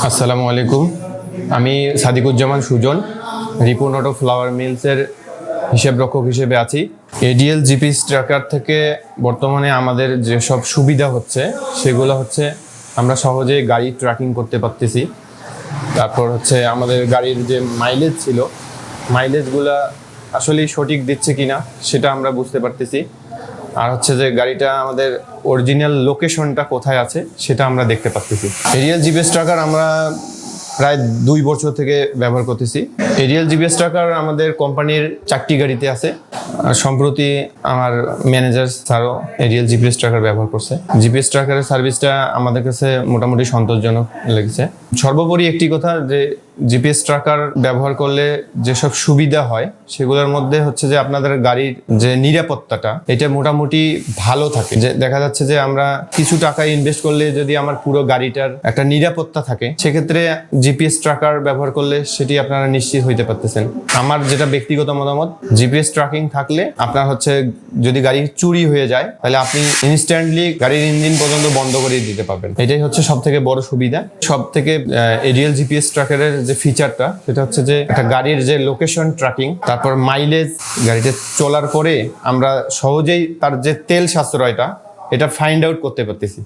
আসসালামু আলাইকুম। আমি সাদিকুজ্জামান সুজন, রিপন অটো ফ্লাওয়ার মিলসের হিসাবরক্ষক হিসেবে আছি। এডিএল জিপিএস ট্র্যাকার থেকে বর্তমানে আমাদের যেসব সুবিধা হচ্ছে সেগুলো হচ্ছে আমরা সহজে গাড়ি ট্র্যাকিং করতে পারতেছি। তারপর হচ্ছে আমাদের গাড়ির যে মাইলেজ ছিল, মাইলেজগুলা আসলেই সঠিক দিচ্ছে কিনা সেটা আমরা বুঝতে পারতেছি। আর হচ্ছে যে গাড়িটা আমাদের অরিজিনাল লোকেশনটা কোথায় আছে সেটা আমরা দেখতে পাচ্ছি। এরিয়াল জিপিএস ট্র্যাকার আমরা প্রায় 2 বছর থেকে ব্যবহার করতেছি। এরিয়াল জিপিএস ট্র্যাকার আমাদের কোম্পানির 4টি গাড়িতে আছে। আর সম্প্রতি আমার ম্যানেজার স্যারও এরিয়াল জিপিএস ট্র্যাকার ব্যবহার করছে। জিপিএস ট্র্যাকারের সার্ভিসটা আমাদের কাছে মোটামুটি সন্তোষজনক লেগেছে। সর্বোপরি একটি কথা, যে জিপিএস ট্র্যাকার ব্যবহার করলে যেসব সুবিধা হয় সেগুলোর মধ্যে হচ্ছে যে আপনাদের গাড়ির যে নিরাপত্তাটা এটা মোটামুটি ভালো থাকে। যে দেখা যাচ্ছে যে আমরা কিছু টাকা ইনভেস্ট করলে যদি আমার পুরো গাড়িটার একটা নিরাপত্তা থাকে, সেক্ষেত্রে জিপিএস ট্র্যাকার ব্যবহার করলে সেটি আপনারা নিশ্চিত হইতে পারতেছেন। আমার যেটা ব্যক্তিগত মতামত, জিপিএস ট্র্যাকিং থাকলে আপনার হচ্ছে যদি গাড়ি চুরি হয়ে যায় তাহলে আপনি ইনস্ট্যান্টলি গাড়ির ইঞ্জিন পর্যন্ত বন্ধ করে দিতে পারবেন। এটাই হচ্ছে সব থেকে বড় সুবিধা। সব থেকে এরিয়াল জিপিএস ট্র্যাকারের যে ফিচারটা সেটা হচ্ছে যে একটা গাড়ির যে লোকেশন ট্র্যাকিং, তারপর মাইলেজ, গাড়িতে চলার পরে আমরা সহজেই তার যে তেল সাশ্রয়টা এটা ফাইন্ড আউট করতে পারতেছি।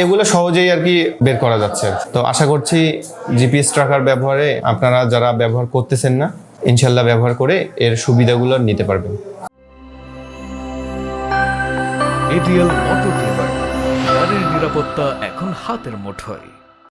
এগুলো সহজেই আর কি বের করা যাচ্ছে। তো আশা করছি জিপিএস ট্র্যাকার ব্যবহারে আপনারা যারা ব্যবহার করতেছেন না, ইনশাল্লাহ ব্যবহার করে এর সুবিধাগুলো নিতে পারবেন। এডিএল মোটর লিভার, গাড়ির নিরাপত্তা এখন হাতের মুঠোয়।